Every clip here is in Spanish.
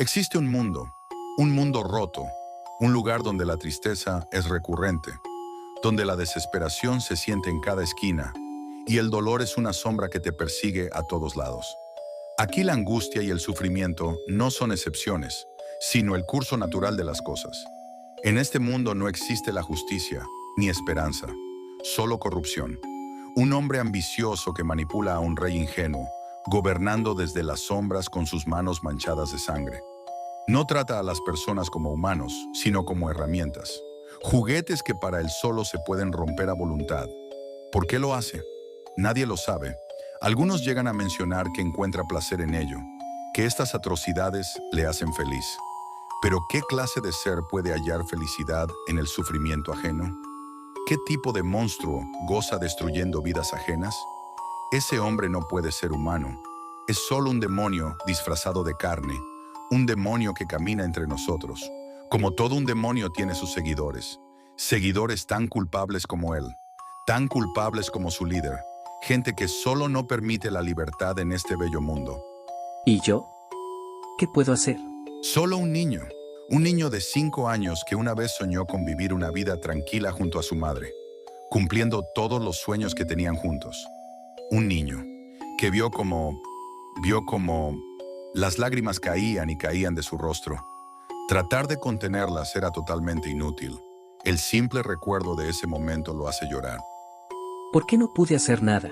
Existe un mundo roto, un lugar donde la tristeza es recurrente, donde la desesperación se siente en cada esquina y el dolor es una sombra que te persigue a todos lados. Aquí la angustia y el sufrimiento no son excepciones, sino el curso natural de las cosas. En este mundo no existe la justicia ni esperanza, solo corrupción. Un hombre ambicioso que manipula a un rey ingenuo, gobernando desde las sombras con sus manos manchadas de sangre. No trata a las personas como humanos, sino como herramientas. Juguetes que para él solo se pueden romper a voluntad. ¿Por qué lo hace? Nadie lo sabe. Algunos llegan a mencionar que encuentra placer en ello, que estas atrocidades le hacen feliz. Pero ¿qué clase de ser puede hallar felicidad en el sufrimiento ajeno? ¿Qué tipo de monstruo goza destruyendo vidas ajenas? Ese hombre no puede ser humano. Es solo un demonio disfrazado de carne, un demonio que camina entre nosotros. Como todo un demonio tiene sus seguidores, seguidores tan culpables como él, tan culpables como su líder, gente que solo no permite la libertad en este bello mundo. ¿Y yo? ¿Qué puedo hacer? Solo un niño de 5 años que una vez soñó con vivir una vida tranquila junto a su madre, cumpliendo todos los sueños que tenían juntos. Un niño que vio como las lágrimas caían y caían de su rostro. Tratar de contenerlas era totalmente inútil. El simple recuerdo de ese momento lo hace llorar. ¿Por qué no pude hacer nada?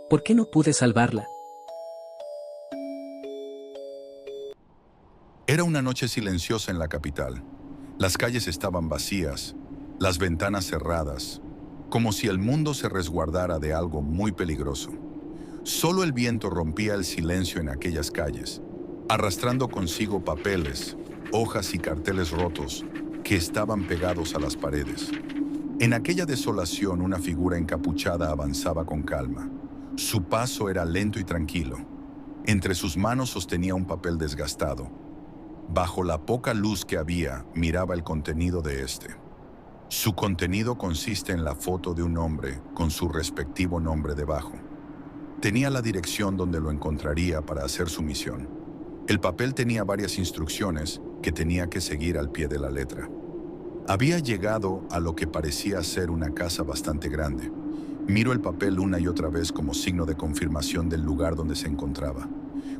¿Por qué no pude salvarla? Era una noche silenciosa en la capital. Las calles estaban vacías, las ventanas cerradas, como si el mundo se resguardara de algo muy peligroso. Solo el viento rompía el silencio en aquellas calles, arrastrando consigo papeles, hojas y carteles rotos que estaban pegados a las paredes. En aquella desolación, una figura encapuchada avanzaba con calma. Su paso era lento y tranquilo. Entre sus manos sostenía un papel desgastado. Bajo la poca luz que había, miraba el contenido de este. Su contenido consiste en la foto de un hombre con su respectivo nombre debajo. Tenía la dirección donde lo encontraría para hacer su misión. El papel tenía varias instrucciones que tenía que seguir al pie de la letra. Había llegado a lo que parecía ser una casa bastante grande. Miró el papel una y otra vez como signo de confirmación del lugar donde se encontraba.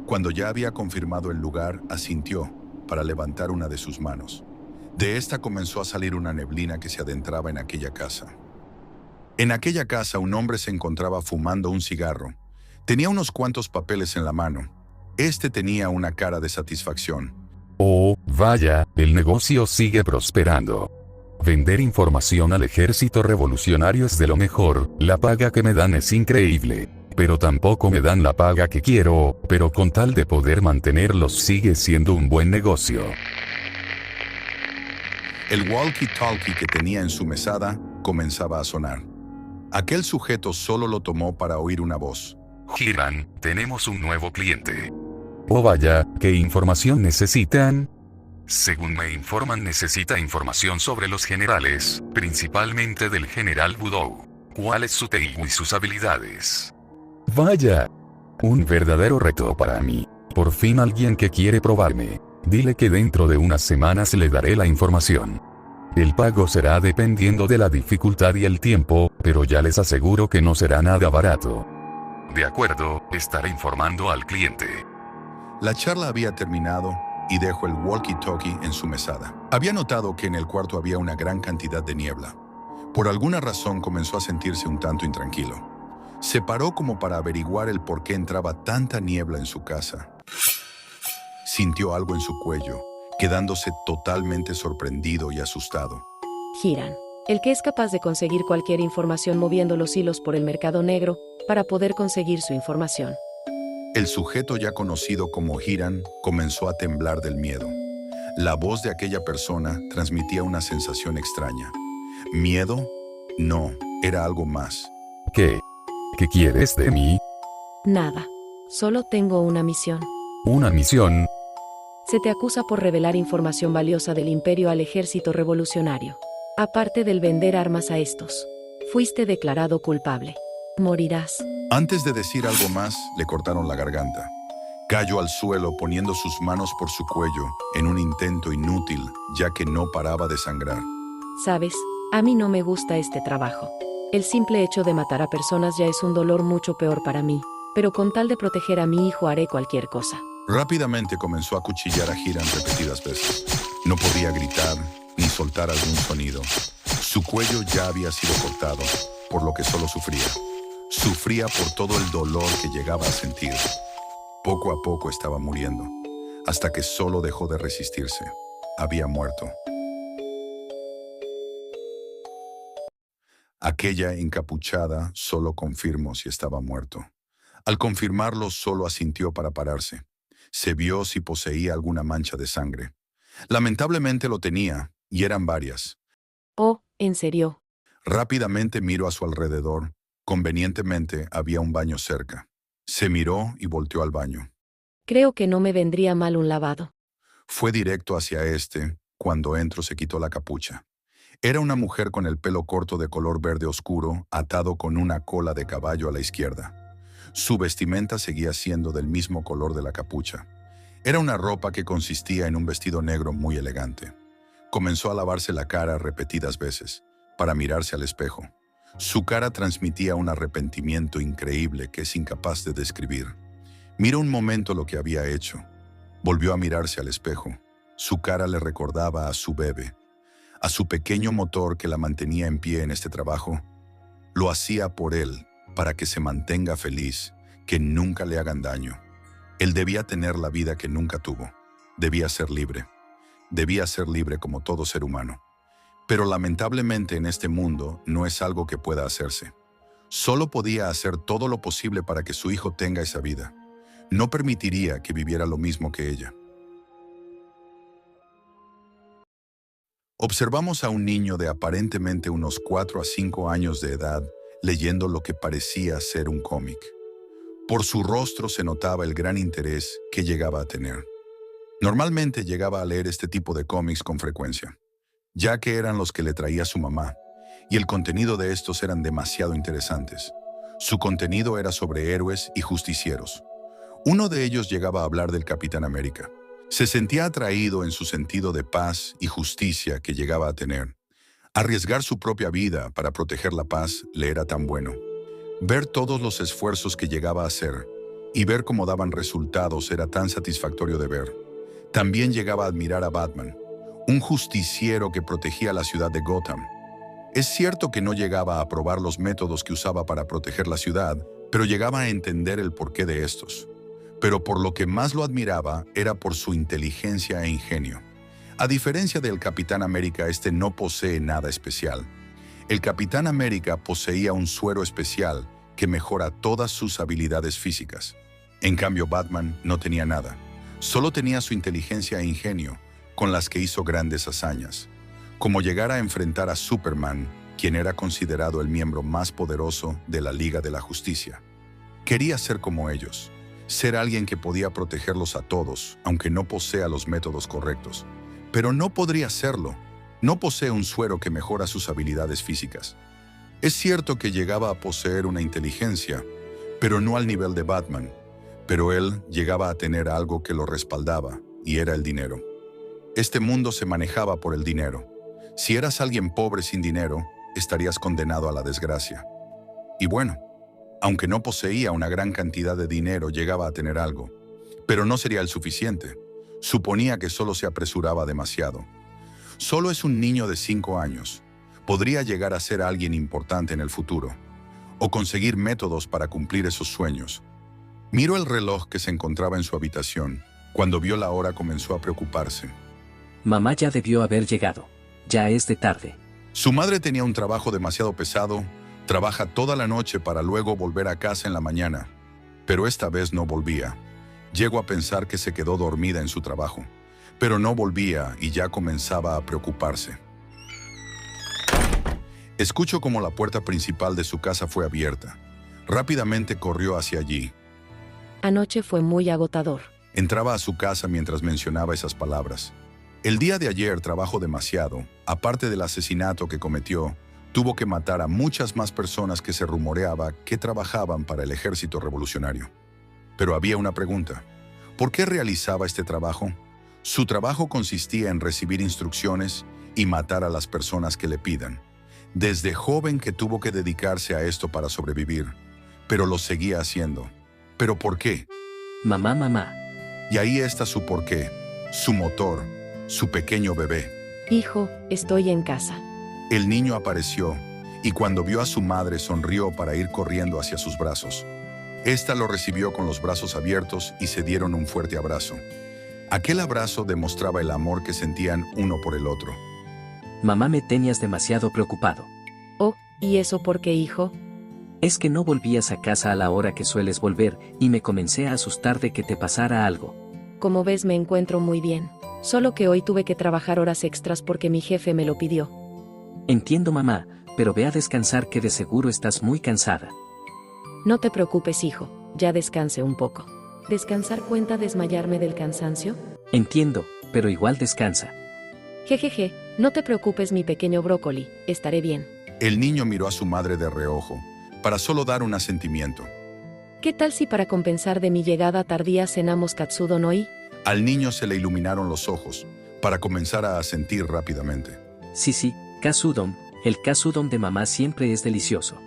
Cuando ya había confirmado el lugar, asintió para levantar una de sus manos. De esta comenzó a salir una neblina que se adentraba en aquella casa. En aquella casa un hombre se encontraba fumando un cigarro. Tenía unos cuantos papeles en la mano. Este tenía una cara de satisfacción. Oh, vaya, el negocio sigue prosperando. Vender información al ejército revolucionario es de lo mejor, la paga que me dan es increíble. Pero tampoco me dan la paga que quiero, pero con tal de poder mantenerlos sigue siendo un buen negocio. El walkie-talkie que tenía en su mesada comenzaba a sonar. Aquel sujeto solo lo tomó para oír una voz. Hiram, tenemos un nuevo cliente. Oh vaya, ¿qué información necesitan? Según me informan, necesita información sobre los generales, principalmente del general Budow. ¿Cuál es su TI y sus habilidades? Vaya, un verdadero reto para mí. Por fin alguien que quiere probarme. Dile que dentro de unas semanas le daré la información. El pago será dependiendo de la dificultad y el tiempo, pero ya les aseguro que no será nada barato. De acuerdo, estaré informando al cliente. La charla había terminado y dejó el walkie-talkie en su mesada. Había notado que en el cuarto había una gran cantidad de niebla. Por alguna razón comenzó a sentirse un tanto intranquilo. Se paró como para averiguar el por qué entraba tanta niebla en su casa. Sintió algo en su cuello, quedándose totalmente sorprendido y asustado. Hiram, el que es capaz de conseguir cualquier información moviendo los hilos por el mercado negro para poder conseguir su información. El sujeto ya conocido como Hiram comenzó a temblar del miedo. La voz de aquella persona transmitía una sensación extraña. ¿Miedo? No, era algo más. ¿Qué? ¿Qué quieres de mí? Nada. Solo tengo una misión. ¿Una misión? Se te acusa por revelar información valiosa del imperio al ejército revolucionario. Aparte del vender armas a estos. Fuiste declarado culpable. Morirás. Antes de decir algo más, le cortaron la garganta. Cayó al suelo poniendo sus manos por su cuello en un intento inútil, ya que no paraba de sangrar. ¿Sabes? A mí no me gusta este trabajo. El simple hecho de matar a personas ya es un dolor mucho peor para mí, pero con tal de proteger a mi hijo haré cualquier cosa. Rápidamente comenzó a cuchillar a Hiram repetidas veces. No podía gritar ni soltar algún sonido. Su cuello ya había sido cortado, por lo que solo sufría. Sufría por todo el dolor que llegaba a sentir. Poco a poco estaba muriendo, hasta que solo dejó de resistirse. Había muerto. Aquella encapuchada solo confirmó si estaba muerto. Al confirmarlo, solo asintió para pararse. Se vio si poseía alguna mancha de sangre. Lamentablemente lo tenía, y eran varias. Oh, ¿en serio? Rápidamente miró a su alrededor. Convenientemente había un baño cerca. Se miró y volteó al baño. Creo que no me vendría mal un lavado. Fue directo hacia este. Cuando entró se quitó la capucha. Era una mujer con el pelo corto de color verde oscuro, atado con una cola de caballo a la izquierda. Su vestimenta seguía siendo del mismo color de la capucha. Era una ropa que consistía en un vestido negro muy elegante. Comenzó a lavarse la cara repetidas veces, para mirarse al espejo. Su cara transmitía un arrepentimiento increíble que es incapaz de describir. Miró un momento lo que había hecho. Volvió a mirarse al espejo. Su cara le recordaba a su bebé, a su pequeño motor que la mantenía en pie en este trabajo. Lo hacía por él, para que se mantenga feliz, que nunca le hagan daño. Él debía tener la vida que nunca tuvo. Debía ser libre. Debía ser libre como todo ser humano. Pero lamentablemente en este mundo no es algo que pueda hacerse. Solo podía hacer todo lo posible para que su hijo tenga esa vida. No permitiría que viviera lo mismo que ella. Observamos a un niño de aparentemente unos 4 a 5 años de edad leyendo lo que parecía ser un cómic. Por su rostro se notaba el gran interés que llegaba a tener. Normalmente llegaba a leer este tipo de cómics con frecuencia, ya que eran los que le traía su mamá, y el contenido de estos eran demasiado interesantes. Su contenido era sobre héroes y justicieros. Uno de ellos llegaba a hablar del Capitán América. Se sentía atraído en su sentido de paz y justicia que llegaba a tener. Arriesgar su propia vida para proteger la paz le era tan bueno. Ver todos los esfuerzos que llegaba a hacer y ver cómo daban resultados era tan satisfactorio de ver. También llegaba a admirar a Batman, un justiciero que protegía la ciudad de Gotham. Es cierto que no llegaba a aprobar los métodos que usaba para proteger la ciudad, pero llegaba a entender el porqué de estos. Pero por lo que más lo admiraba era por su inteligencia e ingenio. A diferencia del Capitán América, este no posee nada especial. El Capitán América poseía un suero especial que mejora todas sus habilidades físicas. En cambio, Batman no tenía nada. Solo tenía su inteligencia e ingenio, con las que hizo grandes hazañas, como llegar a enfrentar a Superman, quien era considerado el miembro más poderoso de la Liga de la Justicia. Quería ser como ellos, ser alguien que podía protegerlos a todos, aunque no posea los métodos correctos. Pero no podría serlo. No posee un suero que mejora sus habilidades físicas. Es cierto que llegaba a poseer una inteligencia, pero no al nivel de Batman. Pero él llegaba a tener algo que lo respaldaba, y era el dinero. Este mundo se manejaba por el dinero. Si eras alguien pobre sin dinero, estarías condenado a la desgracia. Y bueno, aunque no poseía una gran cantidad de dinero, llegaba a tener algo. Pero no sería el suficiente. Suponía que solo se apresuraba demasiado. Solo es un niño de 5 años. Podría llegar a ser alguien importante en el futuro, o conseguir métodos para cumplir esos sueños. Miró el reloj que se encontraba en su habitación. Cuando vio la hora comenzó a preocuparse. Mamá ya debió haber llegado. Ya es de tarde. Su madre tenía un trabajo demasiado pesado. Trabaja toda la noche para luego volver a casa en la mañana. Pero esta vez no volvía. Llegó a pensar que se quedó dormida en su trabajo. Pero no volvía y ya comenzaba a preocuparse. Escuchó cómo la puerta principal de su casa fue abierta. Rápidamente corrió hacia allí. Anoche fue muy agotador. Entraba a su casa mientras mencionaba esas palabras. El día de ayer trabajó demasiado. Aparte del asesinato que cometió, tuvo que matar a muchas más personas que se rumoreaba que trabajaban para el ejército revolucionario. Pero había una pregunta. ¿Por qué realizaba este trabajo? Su trabajo consistía en recibir instrucciones y matar a las personas que le pidan. Desde joven que tuvo que dedicarse a esto para sobrevivir, pero lo seguía haciendo. ¿Pero por qué? Mamá, mamá. Y ahí está su porqué, su motor, su pequeño bebé. Hijo, estoy en casa. El niño apareció y cuando vio a su madre sonrió para ir corriendo hacia sus brazos. Esta lo recibió con los brazos abiertos y se dieron un fuerte abrazo. Aquel abrazo demostraba el amor que sentían uno por el otro. Mamá, me tenías demasiado preocupado. Oh, ¿y eso por qué, hijo? Es que no volvías a casa a la hora que sueles volver y me comencé a asustar de que te pasara algo. Como ves, me encuentro muy bien. Solo que hoy tuve que trabajar horas extras porque mi jefe me lo pidió. Entiendo, mamá, pero ve a descansar, que de seguro estás muy cansada. No te preocupes, hijo, ya descanse un poco. ¿Descansar cuenta desmayarme del cansancio? Entiendo, pero igual descansa. Jejeje, no te preocupes, mi pequeño brócoli, estaré bien. El niño miró a su madre de reojo, para solo dar un asentimiento. ¿Qué tal si para compensar de mi llegada tardía cenamos katsudon hoy? Al niño se le iluminaron los ojos, para comenzar a asentir rápidamente. Sí, katsudon, el katsudon de mamá siempre es delicioso.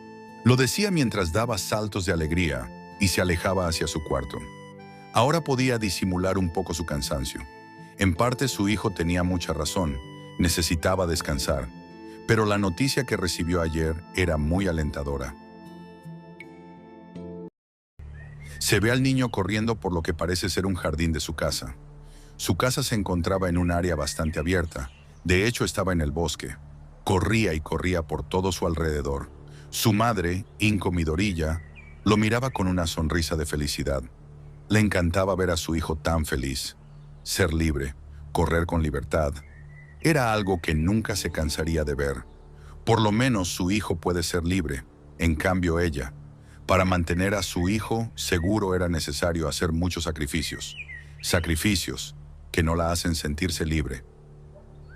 Lo decía mientras daba saltos de alegría y se alejaba hacia su cuarto. Ahora podía disimular un poco su cansancio. En parte su hijo tenía mucha razón, necesitaba descansar, pero la noticia que recibió ayer era muy alentadora. Se ve al niño corriendo por lo que parece ser un jardín de su casa. Su casa se encontraba en un área bastante abierta, de hecho estaba en el bosque. Corría y corría por todo su alrededor. Su madre, Inko Midoriya, lo miraba con una sonrisa de felicidad. Le encantaba ver a su hijo tan feliz. Ser libre, correr con libertad, era algo que nunca se cansaría de ver. Por lo menos su hijo puede ser libre, en cambio ella. Para mantener a su hijo, seguro era necesario hacer muchos sacrificios. Sacrificios que no la hacen sentirse libre.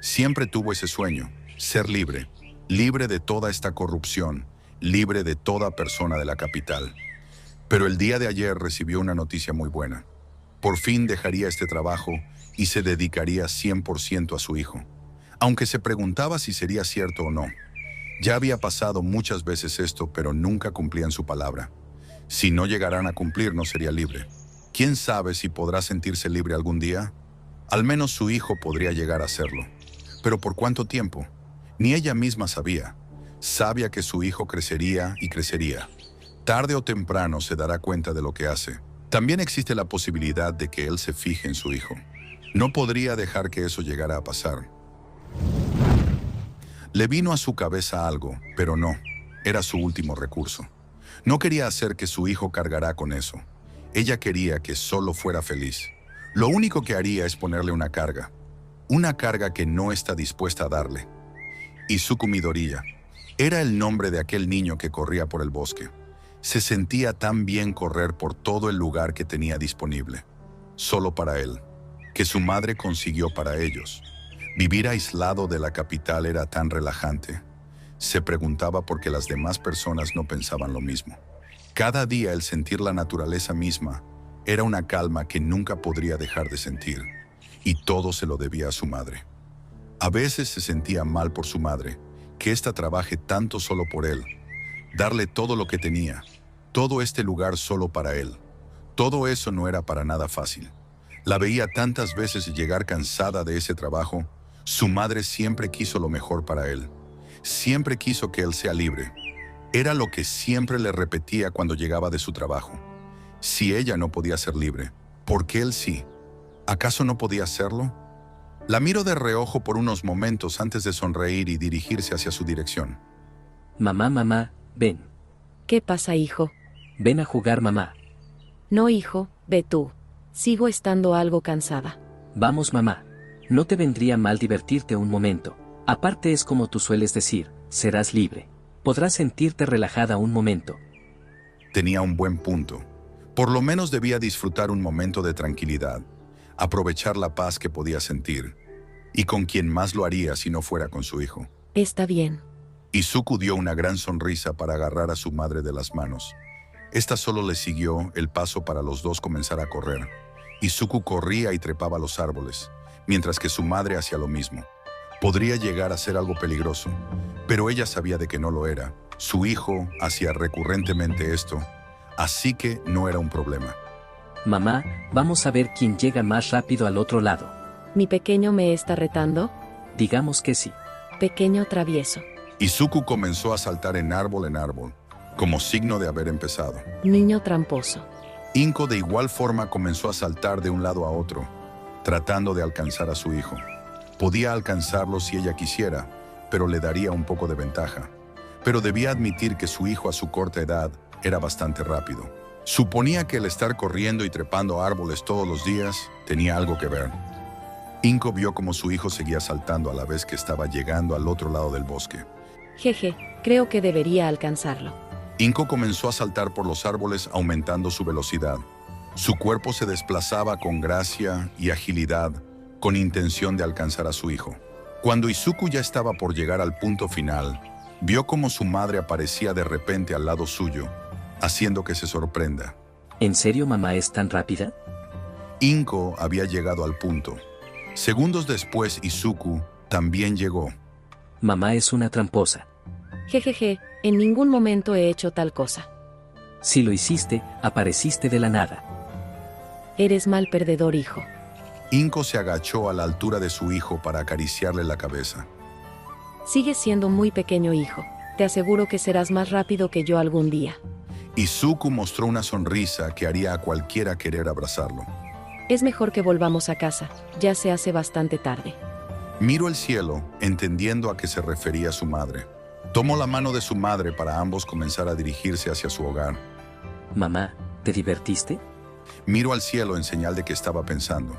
Siempre tuvo ese sueño, ser libre, libre de toda esta corrupción, libre de toda persona de la capital. Pero el día de ayer recibió una noticia muy buena. Por fin dejaría este trabajo y se dedicaría 100% a su hijo. Aunque se preguntaba si sería cierto o no. Ya había pasado muchas veces esto, pero nunca cumplían su palabra. Si no llegarán a cumplir, no sería libre. ¿Quién sabe si podrá sentirse libre algún día? Al menos su hijo podría llegar a serlo. ¿Pero por cuánto tiempo? Ni ella misma sabía. Sabía que su hijo crecería y crecería. Tarde o temprano se dará cuenta de lo que hace. También existe la posibilidad de que él se fije en su hijo. No podría dejar que eso llegara a pasar. Le vino a su cabeza algo, pero no. Era su último recurso. No quería hacer que su hijo cargara con eso. Ella quería que solo fuera feliz. Lo único que haría es ponerle una carga que no está dispuesta a darle. Izuku Midoriya era el nombre de aquel niño que corría por el bosque. Se sentía tan bien correr por todo el lugar que tenía disponible, solo para él, que su madre consiguió para ellos. Vivir aislado de la capital era tan relajante. Se preguntaba por qué las demás personas no pensaban lo mismo. Cada día el sentir la naturaleza misma era una calma que nunca podría dejar de sentir, y todo se lo debía a su madre. A veces se sentía mal por su madre, que ésta trabaje tanto solo por él, darle todo lo que tenía, todo este lugar solo para él. Todo eso no era para nada fácil. La veía tantas veces llegar cansada de ese trabajo. Su madre siempre quiso lo mejor para él. Siempre quiso que él sea libre. Era lo que siempre le repetía cuando llegaba de su trabajo. Si ella no podía ser libre, ¿por qué él sí? ¿Acaso no podía serlo? La miró de reojo por unos momentos antes de sonreír y dirigirse hacia su dirección. Mamá, ven. ¿Qué pasa, hijo? Ven a jugar, mamá. No, hijo, ve tú. Sigo estando algo cansada. Vamos, mamá. No te vendría mal divertirte un momento. Aparte es como tú sueles decir, serás libre. Podrás sentirte relajada un momento. Tenía un buen punto. Por lo menos debía disfrutar un momento de tranquilidad, aprovechar la paz que podía sentir. ¿Y con quién más lo haría si no fuera con su hijo? Está bien. Izuku dio una gran sonrisa para agarrar a su madre de las manos. Esta solo le siguió el paso para los dos comenzar a correr. Izuku corría y trepaba los árboles, mientras que su madre hacía lo mismo. Podría llegar a ser algo peligroso, pero ella sabía de que no lo era. Su hijo hacía recurrentemente esto, así que no era un problema. Mamá, vamos a ver quién llega más rápido al otro lado. ¿Mi pequeño me está retando? Digamos que sí. Pequeño travieso. Izuku comenzó a saltar en árbol, como signo de haber empezado. Niño tramposo. Inko de igual forma comenzó a saltar de un lado a otro, tratando de alcanzar a su hijo. Podía alcanzarlo si ella quisiera, pero le daría un poco de ventaja. Pero debía admitir que su hijo a su corta edad era bastante rápido. Suponía que el estar corriendo y trepando árboles todos los días tenía algo que ver. Inko vio como su hijo seguía saltando a la vez que estaba llegando al otro lado del bosque. Jeje, creo que debería alcanzarlo. Inko comenzó a saltar por los árboles aumentando su velocidad. Su cuerpo se desplazaba con gracia y agilidad, con intención de alcanzar a su hijo. Cuando Izuku ya estaba por llegar al punto final, vio como su madre aparecía de repente al lado suyo, haciendo que se sorprenda. ¿En serio mamá es tan rápida? Inko había llegado al punto. Segundos después, Izuku también llegó. Mamá es una tramposa. Jejeje, en ningún momento he hecho tal cosa. Si lo hiciste, apareciste de la nada. Eres mal perdedor, hijo. Inko se agachó a la altura de su hijo para acariciarle la cabeza. Sigues siendo muy pequeño, hijo. Te aseguro que serás más rápido que yo algún día. Izuku mostró una sonrisa que haría a cualquiera querer abrazarlo. Es mejor que volvamos a casa, ya se hace bastante tarde. Miró el cielo, entendiendo a qué se refería su madre. Tomó la mano de su madre para ambos comenzar a dirigirse hacia su hogar. Mamá, ¿te divertiste? Miró al cielo en señal de que estaba pensando.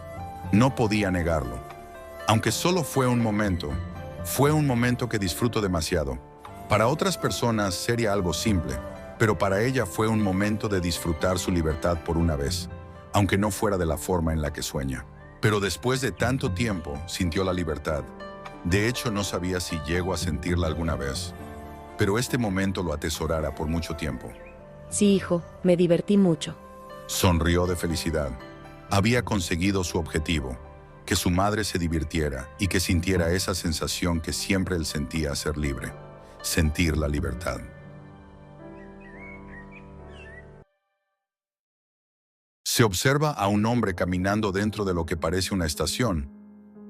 No podía negarlo. Aunque solo fue un momento que disfruto demasiado. Para otras personas sería algo simple, pero para ella fue un momento de disfrutar su libertad por una vez, aunque no fuera de la forma en la que sueña. Pero después de tanto tiempo, sintió la libertad. De hecho, no sabía si llegó a sentirla alguna vez, pero este momento lo atesorara por mucho tiempo. Sí, hijo, me divertí mucho. Sonrió de felicidad. Había conseguido su objetivo, que su madre se divirtiera y que sintiera esa sensación que siempre él sentía a ser libre, sentir la libertad. Se observa a un hombre caminando dentro de lo que parece una estación.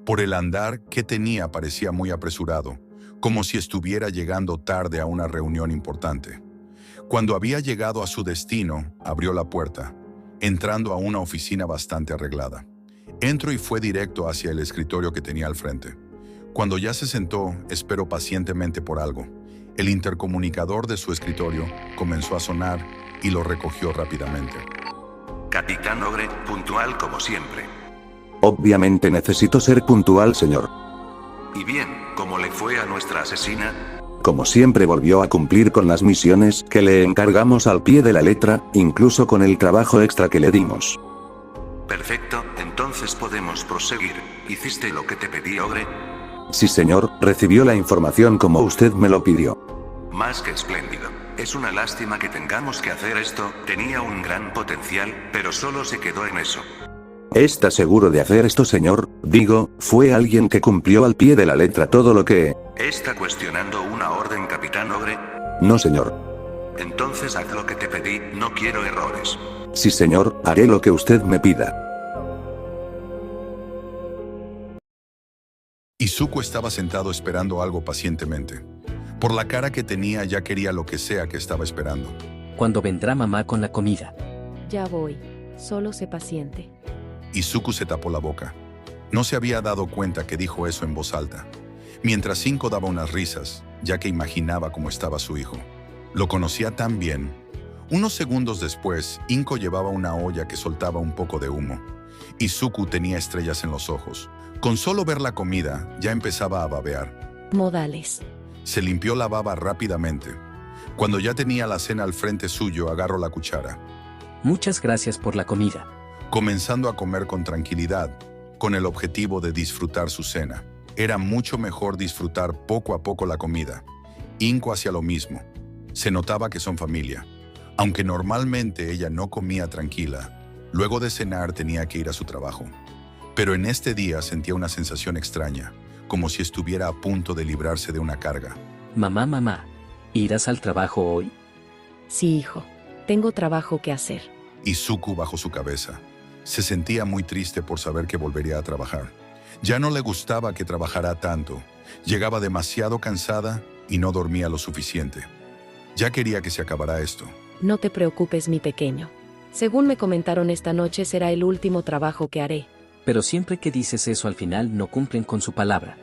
Por el andar que tenía parecía muy apresurado, como si estuviera llegando tarde a una reunión importante. Cuando había llegado a su destino, abrió la puerta, entrando a una oficina bastante arreglada. Entró y fue directo hacia el escritorio que tenía al frente. Cuando ya se sentó, esperó pacientemente por algo. El intercomunicador de su escritorio comenzó a sonar y lo recogió rápidamente. Capitán Ogre, puntual como siempre. Obviamente necesito ser puntual, señor. Y bien, ¿cómo le fue a nuestra asesina? Como siempre volvió a cumplir con las misiones que le encargamos al pie de la letra, incluso con el trabajo extra que le dimos. Perfecto, entonces podemos proseguir. ¿Hiciste lo que te pedí, Ogre? Sí, señor, recibió la información como usted me lo pidió. Más que espléndido. Es una lástima que tengamos que hacer esto, tenía un gran potencial, pero solo se quedó en eso. ¿Está seguro de hacer esto, señor? Digo, fue alguien que cumplió al pie de la letra todo lo que... ¿Está cuestionando una orden, Capitán Ogre? No, señor. Entonces haz lo que te pedí, no quiero errores. Sí, señor, haré lo que usted me pida. Izuku estaba sentado esperando algo pacientemente. Por la cara que tenía ya quería lo que sea que estaba esperando. ¿Cuándo vendrá mamá con la comida? Ya voy, solo sé paciente. Izuku se tapó la boca. No se había dado cuenta que dijo eso en voz alta, mientras Inko daba unas risas, ya que imaginaba cómo estaba su hijo. Lo conocía tan bien. Unos segundos después, Inko llevaba una olla que soltaba un poco de humo. Izuku tenía estrellas en los ojos. Con solo ver la comida, ya empezaba a babear. Modales. Se limpió la baba rápidamente. Cuando ya tenía la cena al frente suyo, agarró la cuchara. Muchas gracias por la comida. Comenzando a comer con tranquilidad, con el objetivo de disfrutar su cena. Era mucho mejor disfrutar poco a poco la comida. Inko hacía lo mismo. Se notaba que son familia. Aunque normalmente ella no comía tranquila, Luego de cenar tenía que ir a su trabajo. Pero en este día sentía una sensación extraña, como si estuviera a punto de librarse de una carga. Mamá, ¿irás al trabajo hoy? Sí, hijo. Tengo trabajo que hacer. Izuku bajó su cabeza. Se sentía muy triste por saber que volvería a trabajar. Ya no le gustaba que trabajara tanto. Llegaba demasiado cansada y no dormía lo suficiente. Ya quería que se acabara esto. No te preocupes, mi pequeño. Según me comentaron esta noche será el último trabajo que haré. Pero siempre que dices eso al final no cumplen con su palabra.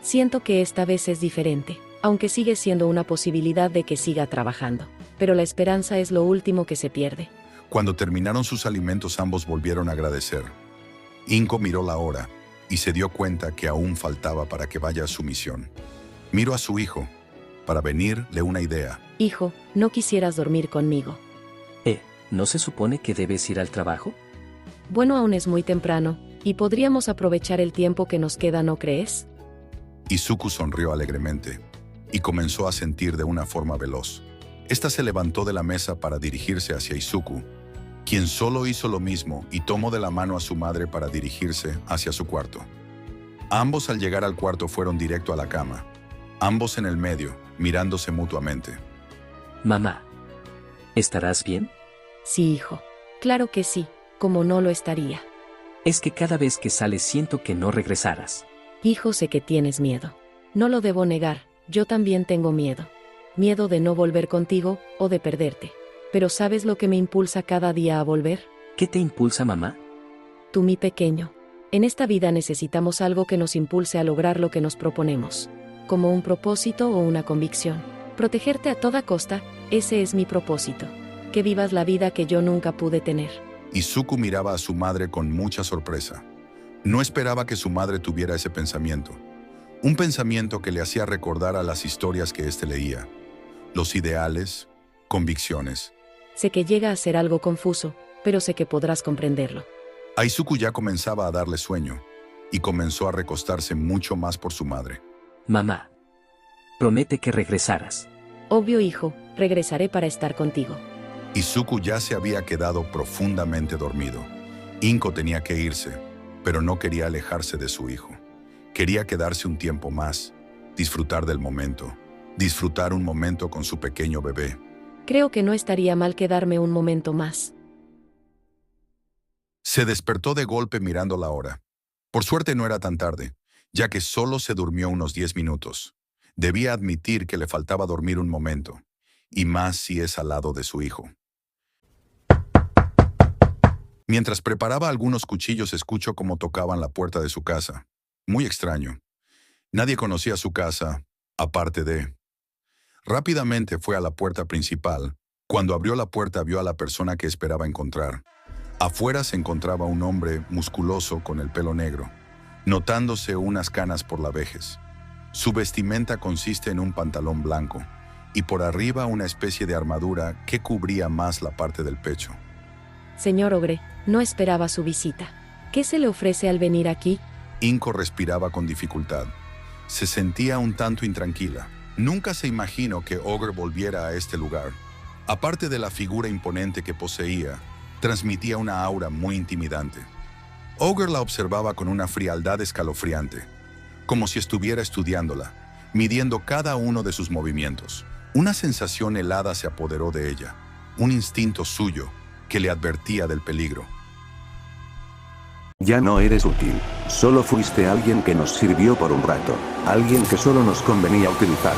Siento que esta vez es diferente, aunque sigue siendo una posibilidad de que siga trabajando. Pero la esperanza es lo último que se pierde. Cuando terminaron sus alimentos ambos volvieron a agradecer. Inko miró la hora y se dio cuenta que aún faltaba para que vaya a su misión. Miró a su hijo. Para venirle una idea. Hijo, ¿no quisieras dormir conmigo? ¿No se supone que debes ir al trabajo? Bueno, aún es muy temprano, y podríamos aprovechar el tiempo que nos queda, ¿no crees? Izuku sonrió alegremente y comenzó a sentir de una forma veloz. Esta se levantó de la mesa para dirigirse hacia Izuku, quien solo hizo lo mismo y tomó de la mano a su madre para dirigirse hacia su cuarto. Ambos al llegar al cuarto fueron directo a la cama, ambos en el medio, mirándose mutuamente. Mamá, ¿estarás bien? Sí, hijo. Claro que sí, como no lo estaría. Es que cada vez que sales siento que no regresarás. Hijo, sé que tienes miedo. No lo debo negar, yo también tengo miedo. Miedo de no volver contigo, o de perderte. Pero ¿sabes lo que me impulsa cada día a volver? ¿Qué te impulsa, mamá? Tú, mi pequeño. En esta vida necesitamos algo que nos impulse a lograr lo que nos proponemos. Como un propósito o una convicción. Protegerte a toda costa, ese es mi propósito. Que vivas la vida que yo nunca pude tener. Izuku miraba a su madre con mucha sorpresa. No esperaba que su madre tuviera ese pensamiento. Un pensamiento que le hacía recordar a las historias que éste leía. Los ideales, convicciones. Sé que llega a ser algo confuso, pero sé que podrás comprenderlo. A Izuku ya comenzaba a darle sueño, y comenzó a recostarse mucho más por su madre. Mamá, promete que regresarás. Obvio, hijo, regresaré para estar contigo. Izuku ya se había quedado profundamente dormido. Inko tenía que irse, pero no quería alejarse de su hijo. Quería quedarse un tiempo más, disfrutar del momento, disfrutar un momento con su pequeño bebé. Creo que no estaría mal quedarme un momento más. Se despertó de golpe mirando la hora. Por suerte no era tan tarde, ya que solo se durmió unos 10 minutos. Debía admitir que le faltaba dormir un momento, y más si es al lado de su hijo. Mientras preparaba algunos cuchillos, escuchó cómo tocaban la puerta de su casa. Muy extraño. Nadie conocía su casa, aparte de... Rápidamente fue a la puerta principal. Cuando abrió la puerta vio a la persona que esperaba encontrar. Afuera se encontraba un hombre musculoso con el pelo negro, notándose unas canas por la vejez. Su vestimenta consiste en un pantalón blanco y por arriba una especie de armadura que cubría más la parte del pecho. Señor Ogre, no esperaba su visita. ¿Qué se le ofrece al venir aquí? Inko respiraba con dificultad. Se sentía un tanto intranquila. Nunca se imaginó que Ogre volviera a este lugar. Aparte de la figura imponente que poseía, transmitía una aura muy intimidante. Ogre la observaba con una frialdad escalofriante, como si estuviera estudiándola, midiendo cada uno de sus movimientos. Una sensación helada se apoderó de ella, un instinto suyo que le advertía del peligro. Ya no eres útil. Solo fuiste alguien que nos sirvió por un rato. Alguien que solo nos convenía utilizar.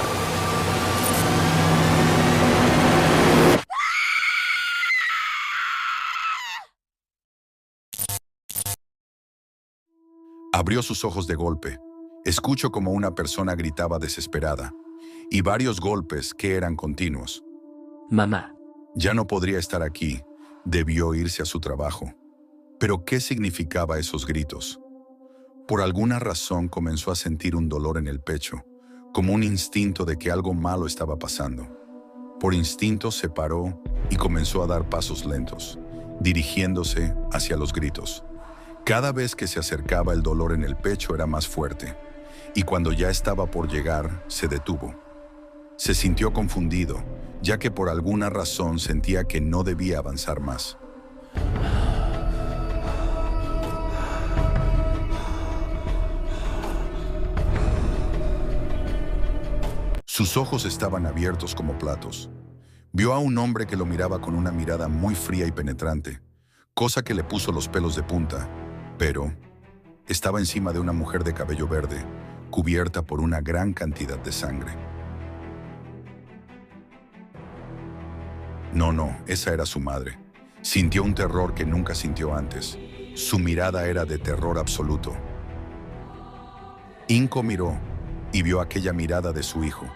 Abrió sus ojos de golpe. Escuchó como una persona gritaba desesperada, y varios golpes que eran continuos. Mamá. Ya no podría estar aquí. Debió irse a su trabajo. ¿Pero qué significaba esos gritos? Por alguna razón comenzó a sentir un dolor en el pecho, como un instinto de que algo malo estaba pasando. Por instinto se paró y comenzó a dar pasos lentos, dirigiéndose hacia los gritos. Cada vez que se acercaba el dolor en el pecho era más fuerte, y cuando ya estaba por llegar, se detuvo. Se sintió confundido, ya que por alguna razón sentía que no debía avanzar más. Sus ojos estaban abiertos como platos. Vio a un hombre que lo miraba con una mirada muy fría y penetrante, cosa que le puso los pelos de punta, pero estaba encima de una mujer de cabello verde, cubierta por una gran cantidad de sangre. No, esa era su madre. Sintió un terror que nunca sintió antes. Su mirada era de terror absoluto. Inko miró y vio aquella mirada de su hijo.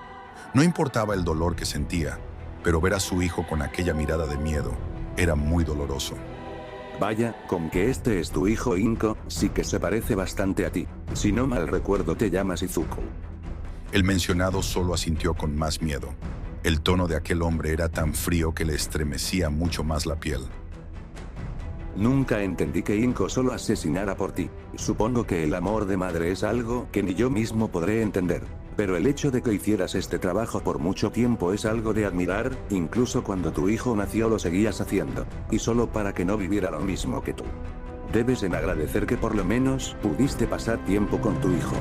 No importaba el dolor que sentía, pero ver a su hijo con aquella mirada de miedo era muy doloroso. Vaya, con que este es tu hijo Inko, sí que se parece bastante a ti. Si no mal recuerdo te llamas Izuku. El mencionado solo asintió con más miedo. El tono de aquel hombre era tan frío que le estremecía mucho más la piel. Nunca entendí que Inko solo asesinara por ti. Supongo que el amor de madre es algo que ni yo mismo podré entender. Pero el hecho de que hicieras este trabajo por mucho tiempo es algo de admirar, incluso cuando tu hijo nació lo seguías haciendo. Y solo para que no viviera lo mismo que tú. Debes en agradecer que por lo menos pudiste pasar tiempo con tu hijo.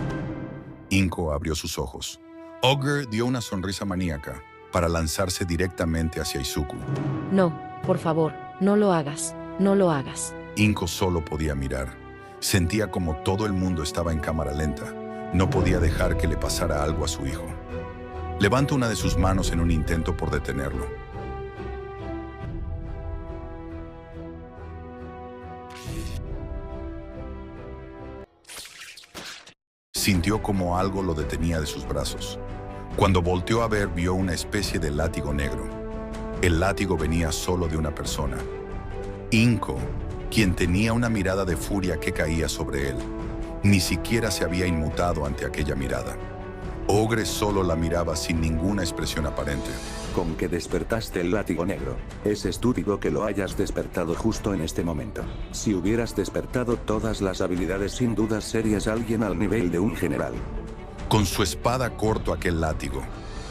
Inko abrió sus ojos. Ogre dio una sonrisa maníaca para lanzarse directamente hacia Izuku. No, por favor, no lo hagas, no lo hagas. Inko solo podía mirar. Sentía como todo el mundo estaba en cámara lenta. No podía dejar que le pasara algo a su hijo. Levanta una de sus manos en un intento por detenerlo. Sintió como algo lo detenía de sus brazos. Cuando volteó a ver, vio una especie de látigo negro. El látigo venía solo de una persona. Inko, quien tenía una mirada de furia que caía sobre él. Ni siquiera se había inmutado ante aquella mirada. Ogre solo la miraba sin ninguna expresión aparente. Con que despertaste el látigo negro. Es estúpido que lo hayas despertado justo en este momento. Si hubieras despertado todas las habilidades, sin dudas serías alguien al nivel de un general. Con su espada cortó aquel látigo.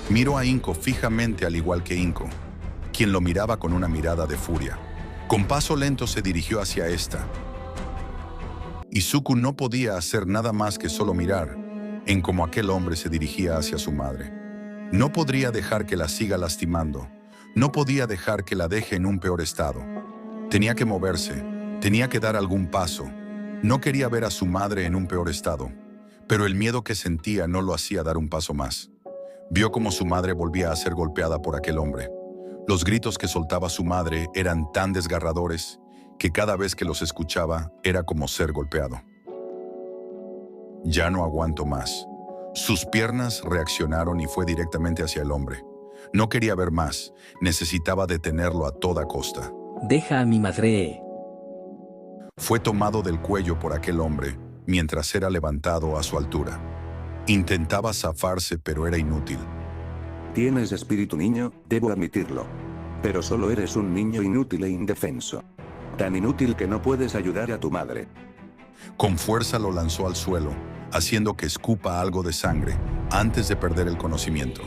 Miró a Inko fijamente al igual que Inko, quien lo miraba con una mirada de furia. Con paso lento se dirigió hacia esta. Izuku no podía hacer nada más que solo mirar en cómo aquel hombre se dirigía hacia su madre. No podría dejar que la siga lastimando. No podía dejar que la deje en un peor estado. Tenía que moverse. Tenía que dar algún paso. No quería ver a su madre en un peor estado. Pero el miedo que sentía no lo hacía dar un paso más. Vio como su madre volvía a ser golpeada por aquel hombre. Los gritos que soltaba su madre eran tan desgarradores que cada vez que los escuchaba era como ser golpeado. Ya no aguanto más. Sus piernas reaccionaron y fue directamente hacia el hombre. No quería ver más. Necesitaba detenerlo a toda costa. Deja a mi madre. Fue tomado del cuello por aquel hombre mientras era levantado a su altura. Intentaba zafarse, pero era inútil. Tienes espíritu niño, debo admitirlo. Pero solo eres un niño inútil e indefenso. Tan inútil que no puedes ayudar a tu madre. Con fuerza lo lanzó al suelo, haciendo que escupa algo de sangre antes de perder el conocimiento.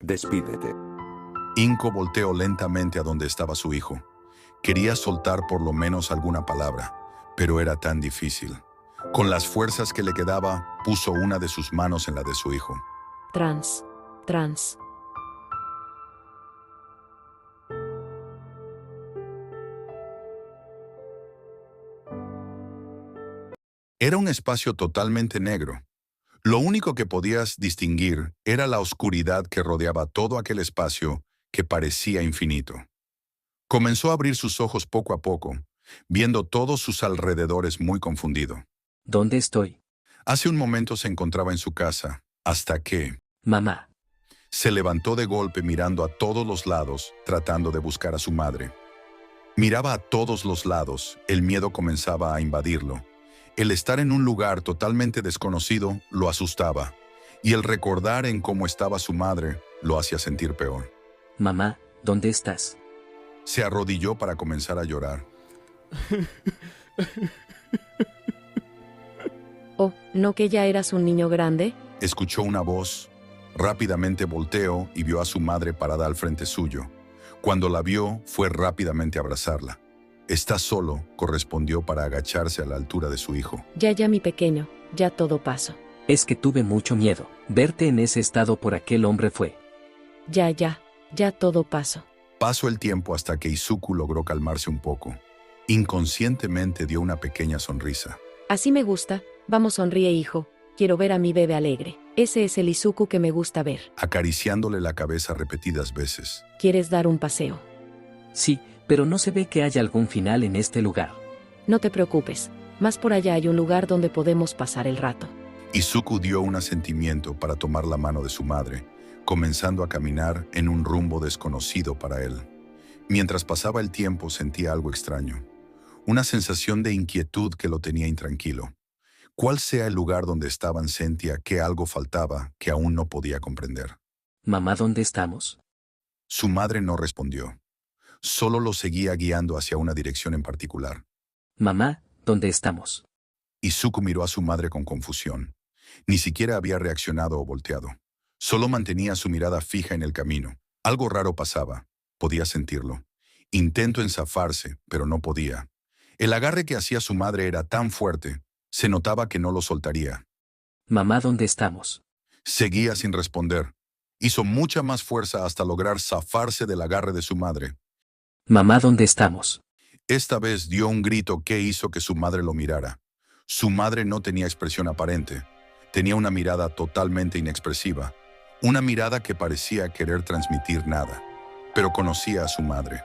Despídete. Inko volteó lentamente a donde estaba su hijo. Quería soltar por lo menos alguna palabra, pero era tan difícil. Con las fuerzas que le quedaba, puso una de sus manos en la de su hijo. Trans. Era un espacio totalmente negro. Lo único que podías distinguir era la oscuridad que rodeaba todo aquel espacio que parecía infinito. Comenzó a abrir sus ojos poco a poco, viendo todos sus alrededores muy confundido. ¿Dónde estoy? Hace un momento se encontraba en su casa, hasta que Mamá. se levantó de golpe mirando a todos los lados, tratando de buscar a su madre. Miraba a todos los lados, el miedo comenzaba a invadirlo. El estar en un lugar totalmente desconocido lo asustaba, y el recordar en cómo estaba su madre lo hacía sentir peor. Mamá, ¿dónde estás? Se arrodilló para comenzar a llorar. Oh, ¿no que ya eras un niño grande? Escuchó una voz. Rápidamente volteó y vio a su madre parada al frente suyo. Cuando la vio, fue rápidamente a abrazarla. «Estás solo», correspondió para agacharse a la altura de su hijo. Ya, mi pequeño, ya todo pasó. Es que tuve mucho miedo. Verte en ese estado por aquel hombre fue. Ya todo pasó. Pasó el tiempo hasta que Izuku logró calmarse un poco. Inconscientemente dio una pequeña sonrisa. Así me gusta, vamos sonríe hijo, quiero ver a mi bebé alegre. Ese es el Izuku que me gusta ver. Acariciándole la cabeza repetidas veces. ¿Quieres dar un paseo? Sí, pero no se ve que haya algún final en este lugar. No te preocupes, más por allá hay un lugar donde podemos pasar el rato. Izuku dio un asentimiento para tomar la mano de su madre, comenzando a caminar en un rumbo desconocido para él. Mientras pasaba el tiempo sentía algo extraño, una sensación de inquietud que lo tenía intranquilo. ¿Cuál sea el lugar donde estaban sentía que algo faltaba que aún no podía comprender? Mamá, ¿dónde estamos? Su madre no respondió. Solo lo seguía guiando hacia una dirección en particular. Mamá, ¿dónde estamos? Izuku miró a su madre con confusión. Ni siquiera había reaccionado o volteado. Solo mantenía su mirada fija en el camino. Algo raro pasaba. Podía sentirlo. Intentó enzafarse, pero no podía. El agarre que hacía su madre era tan fuerte, se notaba que no lo soltaría. Mamá, ¿dónde estamos? Seguía sin responder. Hizo mucha más fuerza hasta lograr zafarse del agarre de su madre. Mamá, ¿dónde estamos? Esta vez dio un grito que hizo que su madre lo mirara. Su madre no tenía expresión aparente. Tenía una mirada totalmente inexpresiva. Una mirada que parecía querer transmitir nada. Pero conocía a su madre.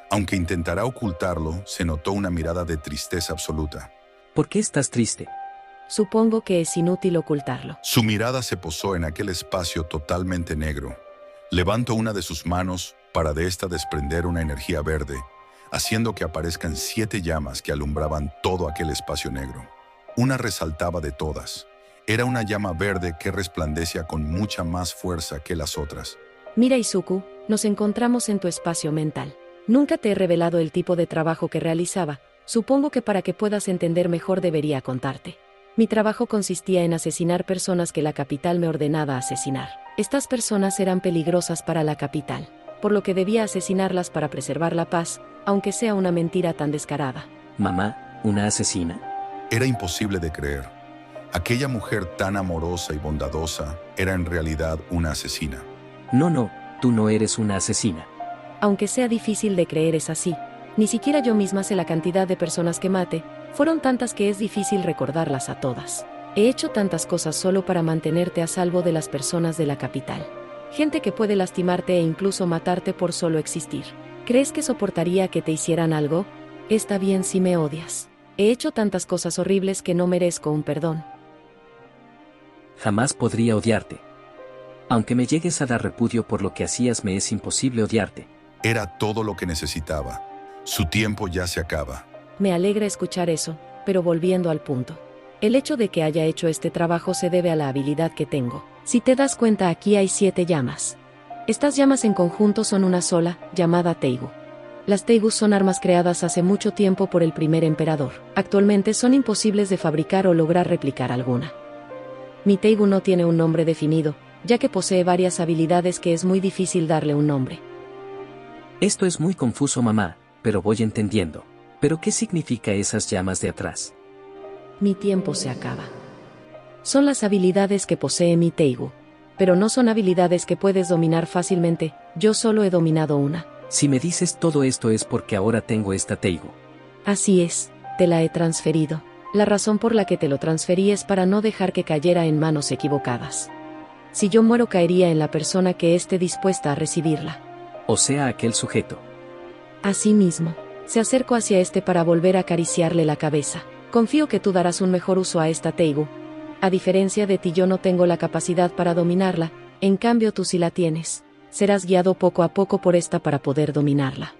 Aunque intentara ocultarlo, se notó una mirada de tristeza absoluta. ¿Por qué estás triste? Supongo que es inútil ocultarlo. Su mirada se posó en aquel espacio totalmente negro. Levantó una de sus manos para de esta desprender una energía verde, haciendo que aparezcan 7 llamas que alumbraban todo aquel espacio negro. Una resaltaba de todas. Era una llama verde que resplandecía con mucha más fuerza que las otras. Mira Izuku, nos encontramos en tu espacio mental. Nunca te he revelado el tipo de trabajo que realizaba. Supongo que para que puedas entender mejor debería contarte. Mi trabajo consistía en asesinar personas que la capital me ordenaba asesinar. Estas personas eran peligrosas para la capital, por lo que debía asesinarlas para preservar la paz, aunque sea una mentira tan descarada. Mamá, ¿una asesina? Era imposible de creer. Aquella mujer tan amorosa y bondadosa era en realidad una asesina. No, tú no eres una asesina. Aunque sea difícil de creer es así. Ni siquiera yo misma sé la cantidad de personas que mate, fueron tantas que es difícil recordarlas a todas. He hecho tantas cosas solo para mantenerte a salvo de las personas de la capital. Gente que puede lastimarte e incluso matarte por solo existir. ¿Crees que soportaría que te hicieran algo? Está bien si me odias. He hecho tantas cosas horribles que no merezco un perdón. Jamás podría odiarte. Aunque me llegues a dar repudio por lo que hacías, me es imposible odiarte. Era todo lo que necesitaba. Su tiempo ya se acaba. Me alegra escuchar eso, pero volviendo al punto. El hecho de que haya hecho este trabajo se debe a la habilidad que tengo. Si te das cuenta, aquí hay 7 llamas. Estas llamas en conjunto son una sola, llamada Teigu. Las Teigus son armas creadas hace mucho tiempo por el primer emperador. Actualmente son imposibles de fabricar o lograr replicar alguna. Mi Teigu no tiene un nombre definido, ya que posee varias habilidades que es muy difícil darle un nombre. Esto es muy confuso, mamá, pero voy entendiendo. ¿Pero qué significa esas llamas de atrás? Mi tiempo se acaba. Son las habilidades que posee mi Teigu. Pero no son habilidades que puedes dominar fácilmente, yo solo he dominado una. Si me dices todo esto es porque ahora tengo esta Teigu. Así es, te la he transferido. La razón por la que te lo transferí es para no dejar que cayera en manos equivocadas. Si yo muero, caería en la persona que esté dispuesta a recibirla. O sea, aquel sujeto. Asimismo, se acercó hacia este para volver a acariciarle la cabeza. Confío que tú darás un mejor uso a esta Teigu. A diferencia de ti, yo no tengo la capacidad para dominarla, en cambio tú sí la tienes. Serás guiado poco a poco por esta para poder dominarla.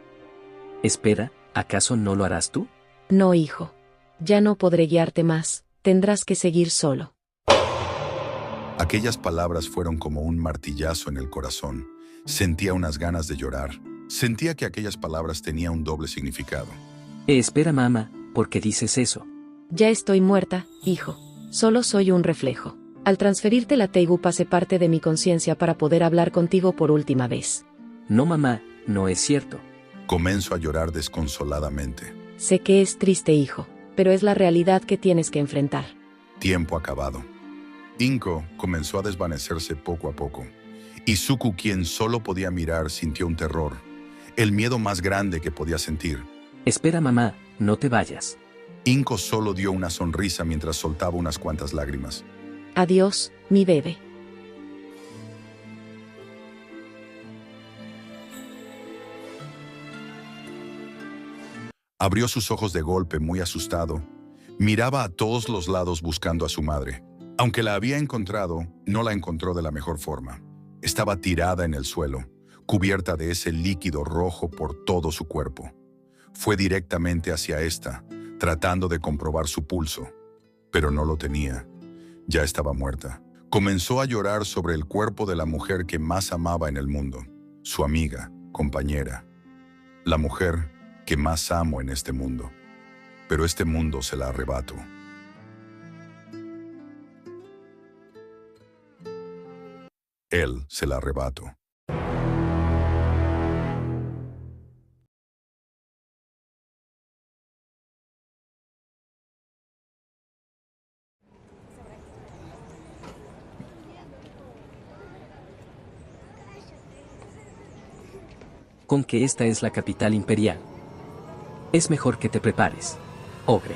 Espera, ¿acaso no lo harás tú? No, hijo. Ya no podré guiarte más, tendrás que seguir solo. Aquellas palabras fueron como un martillazo en el corazón. Sentía unas ganas de llorar. Sentía que aquellas palabras tenían un doble significado. Espera, mamá, ¿por qué dices eso? Ya estoy muerta, hijo. Solo soy un reflejo. Al transferirte la Teigu pasé parte de mi conciencia para poder hablar contigo por última vez. No, mamá, no es cierto. Comenzó a llorar desconsoladamente. Sé que es triste, hijo, pero es la realidad que tienes que enfrentar. Tiempo acabado. Inko comenzó a desvanecerse poco a poco. Izuku, quien solo podía mirar, sintió un terror, el miedo más grande que podía sentir. Espera, mamá, no te vayas. Inko solo dio una sonrisa mientras soltaba unas cuantas lágrimas. Adiós, mi bebé. Abrió sus ojos de golpe, muy asustado. Miraba a todos los lados buscando a su madre. Aunque la había encontrado, no la encontró de la mejor forma. Estaba tirada en el suelo, cubierta de ese líquido rojo por todo su cuerpo. Fue directamente hacia esta, tratando de comprobar su pulso, pero no lo tenía. Ya estaba muerta. Comenzó a llorar sobre el cuerpo de la mujer que más amaba en el mundo, su amiga, compañera. La mujer que más amo en este mundo. Pero este mundo se la arrebato. Él se la arrebato. Con que esta es la capital imperial. Es mejor que te prepares, Ogre.